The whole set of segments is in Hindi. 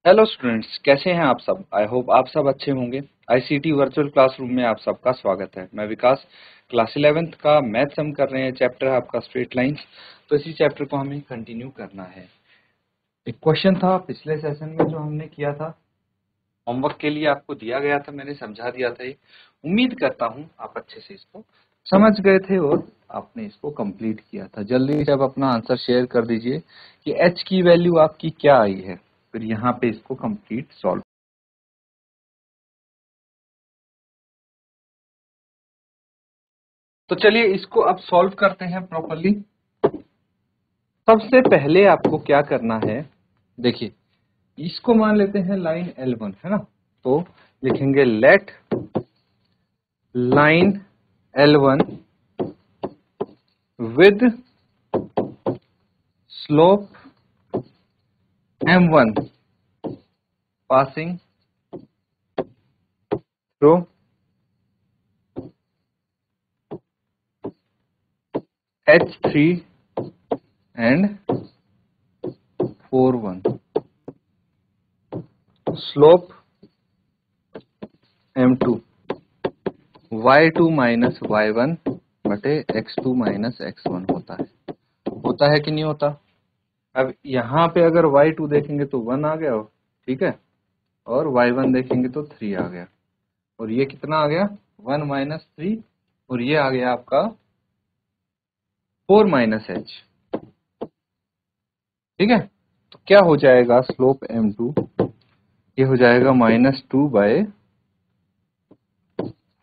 हेलो स्टूडेंट्स, कैसे हैं आप सब। आई होप आप सब अच्छे होंगे। आईसीटी वर्चुअल क्लासरूम में आप सबका स्वागत है। मैं विकास, क्लास 11th का मैथ्स हम कर रहे हैं। चैप्टर है आपका स्ट्रेट लाइंस। तो इसी चैप्टर को हमें कंटिन्यू करना है। एक क्वेश्चन था पिछले सेशन में जो हमने किया था, होमवर्क के लिए आपको दिया गया था, मैंने समझा दिया था। ये उम्मीद करता हूँ आप अच्छे से इसको समझ गए थे और आपने इसको कंप्लीट किया था। जल्दी से अब अपना आंसर शेयर कर दीजिए कि h की वैल्यू आपकी क्या आई है, फिर यहाँ पे इसको कंप्लीट सॉल्व। तो चलिए इसको अब सॉल्व करते हैं प्रॉपर्ली। सबसे पहले आपको क्या करना है, देखिए इसको मान लेते हैं लाइन L1 है ना। तो लिखेंगे let line L1 with slope M1 passing through H3 and 4 1। Slope M2 y2 minus y1 बटे x2 माइनस x1 होता है कि नहीं होता। अब यहाँ पे अगर y2 देखेंगे तो 1 आ गया, ठीक है, और y1 देखेंगे तो 3 आ गया, और ये कितना आ गया 1 माइनस 3, और ये आ गया आपका 4 माइनस h। ठीक है, तो क्या हो जाएगा स्लोप M2, ये हो जाएगा -2 बाय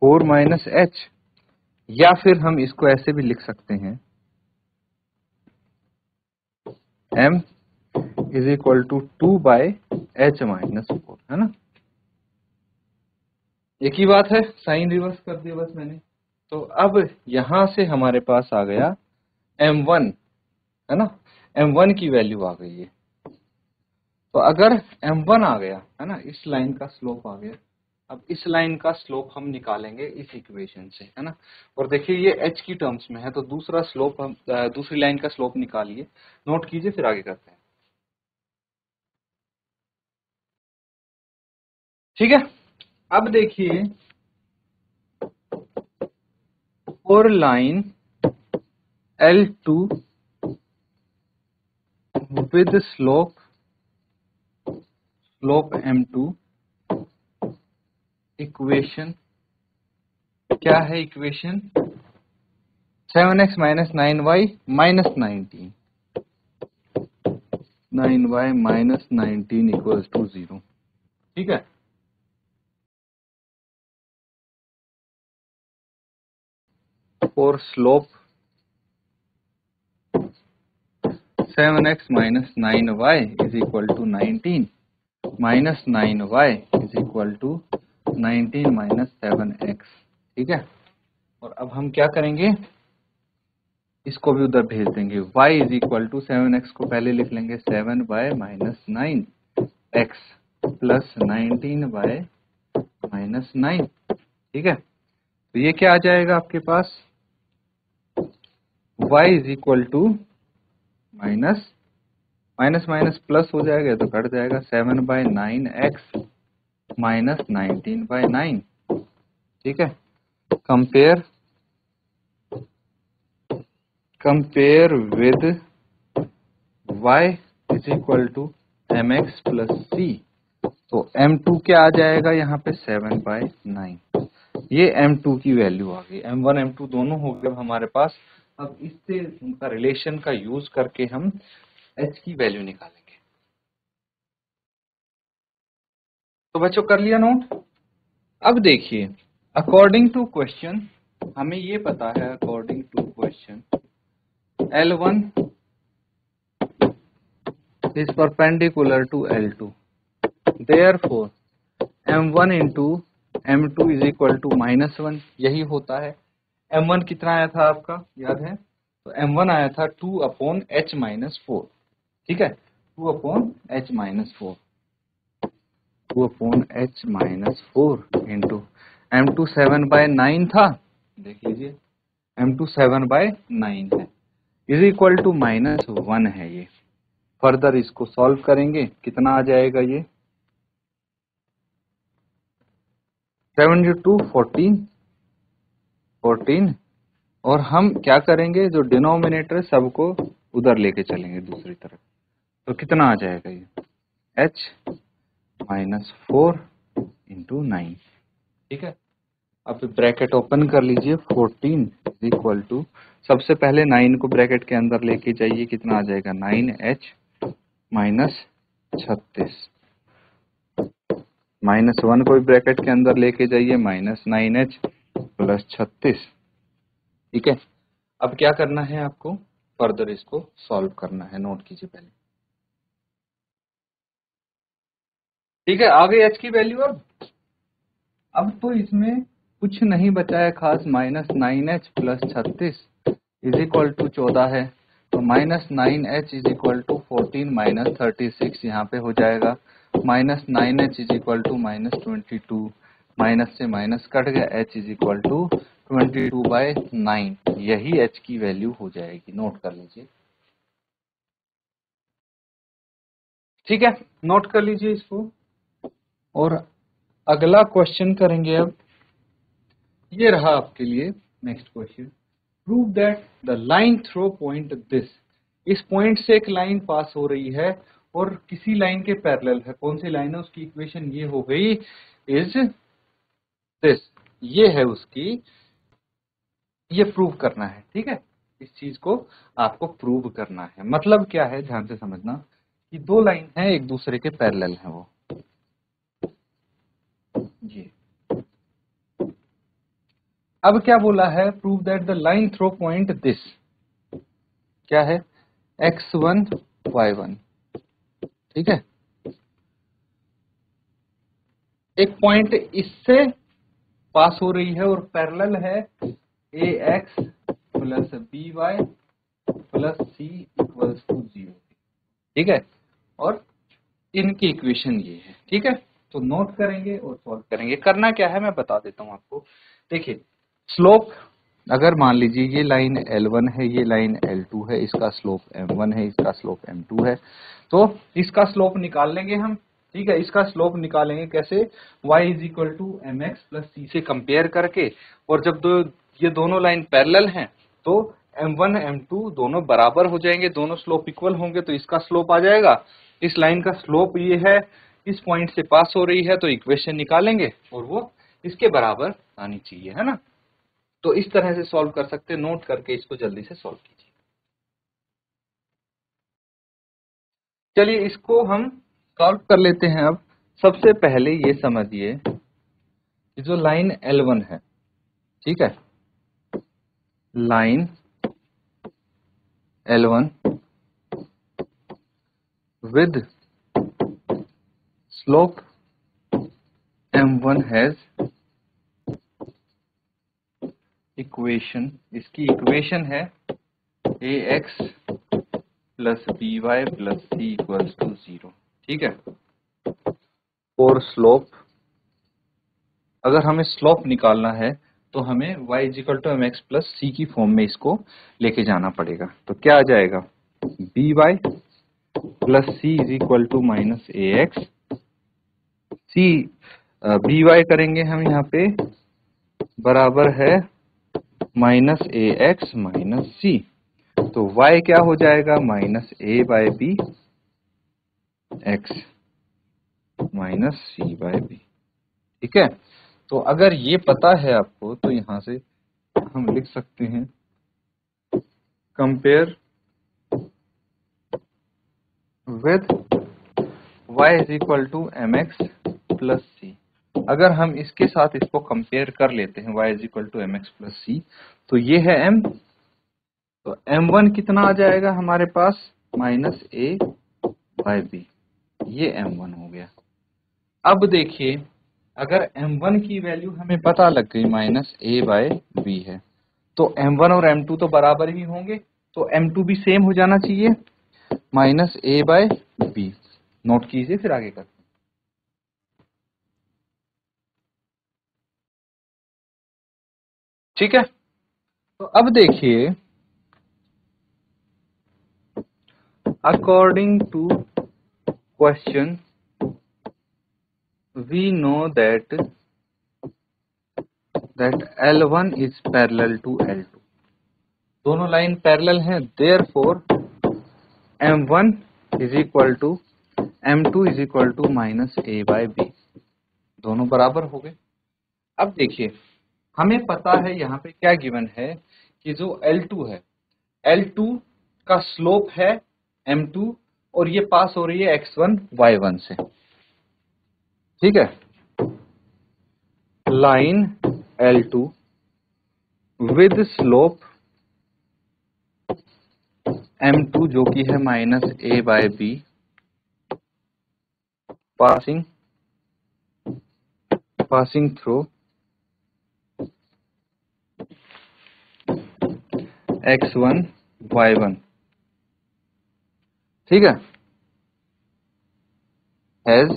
4 माइनस h, या फिर हम इसको ऐसे भी लिख सकते हैं m is equal to 2 by h minus 4, है ना। एक ही बात है, साइन रिवर्स कर दिया बस मैंने। तो अब यहां से हमारे पास आ गया m1, है ना, m1 की वैल्यू आ गई है। तो अगर m1 आ गया है ना, इस लाइन का स्लोप आ गया। अब इस लाइन का स्लोप हम निकालेंगे इस इक्वेशन से, है ना। और देखिए ये h की टर्म्स में है, तो दूसरा स्लोप हम दूसरी लाइन का स्लोप निकालिए, नोट कीजिए, फिर आगे करते हैं। ठीक है, अब देखिए और line L2 with slope M2, equation क्या है, equation 7x minus 9y minus 19, 9y minus 19 equals to 0। ठीक है, और slope 7x minus 9y is equal to 19 minus 9y is equal to 19 minus 7x। ठीक है, और अब हम क्या करेंगे, इसको भी उधर भेज देंगे। y is equal to 7x को पहले लिख लेंगे 7y minus 9x plus 19y minus 9। ठीक है, तो ये क्या आ जाएगा आपके पास, y is equal to minus minus minus plus हो जाएगा तो कट जाएगा 7/9x माइनस 19/9। ठीक है, compare with y is equal to mx plus c। तो m2 क्या आ जाएगा यहाँ पे 7/9, ये m2 की वैल्यू आ गई। m1 m2 दोनों हो गए हमारे पास। अब इससे उनका रिलेशन का यूज करके हम h की वैल्यू निकालेंगे। तो बच्चों कर लिया नोट। अब देखिए, अकॉर्डिंग टू क्वेश्चन हमें ये पता है, according to question L1 is perpendicular to L2, therefore M1 into M2 is equal to -1। यही होता है। M1 कितना आया था आपका याद है, तो M1 आया था 2/h माइनस 4। ठीक है, 2/h minus 4, 2/h minus 4 into M2 7/9 था, देख लीजिए M2 7/9 है, इज इक्वल टू -1 है। ये फर्दर इसको सॉल्व करेंगे, कितना आ जाएगा ये 7 into 14, 14, और हम क्या करेंगे, जो डिनोमिनेटर सबको उधर लेके चलेंगे दूसरी तरफ, तो कितना आ जाएगा ये h माइनस 4 इंटू 9। ठीक है, अब ब्रैकेट ओपन कर लीजिए, 14 इज इक्वल टू, सबसे पहले 9 को ब्रैकेट के अंदर लेके जाइए, कितना आ जाएगा 9h माइनस 36, माइनस 1 को भी ब्रैकेट के अंदर लेके जाइए, माइनस 9h प्लस 36। ठीक है, अब क्या करना है आपको, फर्दर इसको सॉल्व करना है, नोट कीजिए पहले। ठीक है, आ गई h की वैल्यू। अब तो इसमें कुछ नहीं बचा है खास, minus 9h plus 36 is equal to 14 है, तो minus 9h is equal to 14 minus 36 यहाँ पे हो जाएगा, minus 9h is equal to minus 22, minus से माइनस कट गया, h इज इक्वल टू 22/9, यही h की वैल्यू हो जाएगी, नोट कर लीजिए। ठीक है, नोट कर लीजिए इसको, और अगला क्वेश्चन करेंगे अब, ये रहा आपके लिए next question. Prove that the line throw point this, इस पॉइंट से एक लाइन पास हो रही है और किसी लाइन के पैरेलल है, कौन सी लाइन है, उसकी इक्वेशन ये हो गई इज दिस, ये है उसकी, ये प्रूव करना है। ठीक है, इस चीज को आपको प्रूव करना है, मतलब क्या है ध्यान से समझना, कि दो लाइन है एक दूसरे के पैरेलल है, वो ये। अब क्या बोला है, prove that the line throw point this, क्या है x1 y1। ठीक है, एक पॉइंट इससे पास हो रही है और पैरेलल है ax plus by plus c equals to 0। ठीक है, और इनकी इक्वेशन ये है। ठीक है, तो नोट करेंगे और सॉल्व करेंगे। करना क्या है मैं बता देता हूं आपको। देखिए, स्लोप, अगर मान लीजिए ये लाइन L1 है, ये लाइन L2 है, इसका स्लोप M1 है, इसका स्लोप M2 है, तो इसका स्लोप निकाल लेंगे हम। ठीक है, इसका स्लोप निकालेंगे कैसे, y is equal to m x plus c से कंपेयर करके, और जब ये दोनों लाइन पैरेलल हैं तो M1 M2 दोनों बराबर हो जाएंगे, दोनों स्लोप इक्वल होंगे, तो इसका स्लोप आ जाएगा, इस लाइन का स्लोप ये है, इस पॉइंट से पास हो रही है, तो इक्वेशन निकालेंगे और वो इसके बराबर आनी चाहिए, है ना। तो इस तरह से सॉल्व कर सकते हैं, नोट करके इसको जल्दी से सॉल्व कीजिए। चलिए इसको हम सॉल्व कर लेते हैं। अब सबसे पहले ये समझिए कि जो लाइन L1 है, ठीक है, line L1 with slope M1 has equation, इसकी इक्वेशन है ax plus by plus c equals to 0। ठीक है, और स्लोप, अगर हमें स्लोप निकालना है तो हमें y is equal to m x plus c की फॉर्म में इसको लेके जाना पड़ेगा, तो क्या आ जाएगा by plus c is equal to minus a x, c by करेंगे हम यहाँ पे बराबर है minus a x minus c, तो y क्या हो जाएगा minus a by b x minus c by b. ठीक है, तो अगर ये पता है आपको तो यहां से हम लिख सकते हैं compare with y is equal to m x plus c. अगर हम इसके साथ इसको कंपेयर कर लेते हैं y is equal to m x plus c, तो ये है m, तो m1 कितना आ जाएगा हमारे पास माइनस ए बाय बी, ये m1 हो गया। अब देखिए, अगर m1 की वैल्यू हमें पता लग गई माइनस ए बाय बी है, तो m1 और m2 तो बराबर ही होंगे, तो m2 भी सेम हो जाना चाहिए minus a by B. Note कीजिए, फिर आगे करते हैं। ठीक है, तो अब देखिए, according to question we know that that L1 is parallel to L2, दोनों लाइन पैरेलल हैं, therefore M1 is equal to M2 is equal to minus A by B, दोनों बराबर हो गए। अब देखिए हमें पता है यहाँ पे क्या गिवन है कि जो L2 है, L2 का स्लोप है M2 और ये पास हो रही है X1 Y1 से, ठीक है। Line L2 with slope M2 जो कि है minus A by B, passing through X1 Y1, ठीक है, एज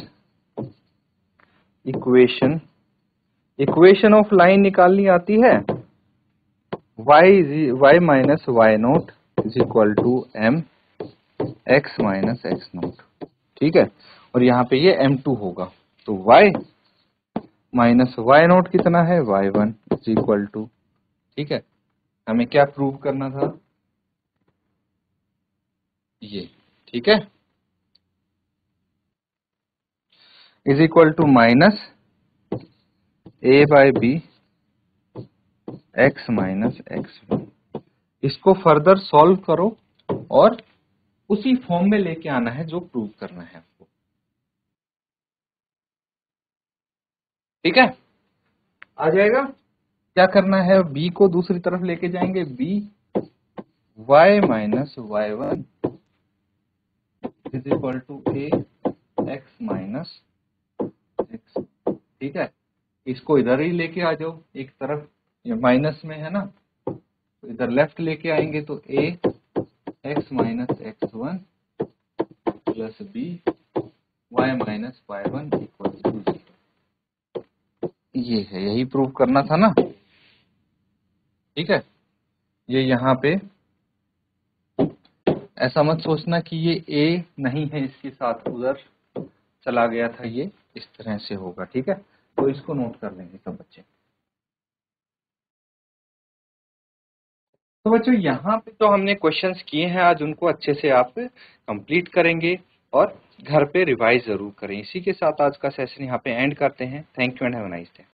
इक्वेशन ऑफ लाइन निकालनी आती है, y minus y naught is equal to M x minus x naught, ठीक है। और यहाँ पे ये M2 होगा, तो y माइनस वाई नोट कितना है, y1 इज इक्वल टू, ठीक है। हमें क्या प्रूव करना था, ये, ठीक है, is equal to minus A by B x minus x. इसको फर्दर सॉल्व करो और उसी फॉर्म में लेके आना है जो प्रूव करना है आपको, ठीक है। आ जाएगा, क्या करना है, b को दूसरी तरफ लेके जाएंगे, b y minus y1 is equal to a x minus x, ठीक है। इसको इधर ही लेके आ जाओ, एक तरफ ये माइनस में है ना, तो इधर लेफ्ट लेके आएंगे तो a x minus x1 plus b y minus y1 equal to 0, ये है, यही प्रूव करना था ना, ठीक है। ये यहाँ पे ऐसा मत सोचना कि ये a नहीं है, इसके साथ उधर चला गया था, ये इस तरह से होगा, ठीक है। तो इसको नोट कर लेंगे सब बच्चे। तो बच्चों यहाँ पे तो हमने क्वेश्चंस किए हैं आज, उनको अच्छे से आप कंप्लीट करेंगे और घर पे रिवाइज जरूर करें। इसी के साथ आज का सेशन यहाँ पे एंड करते हैं। Thank you and have a nice day.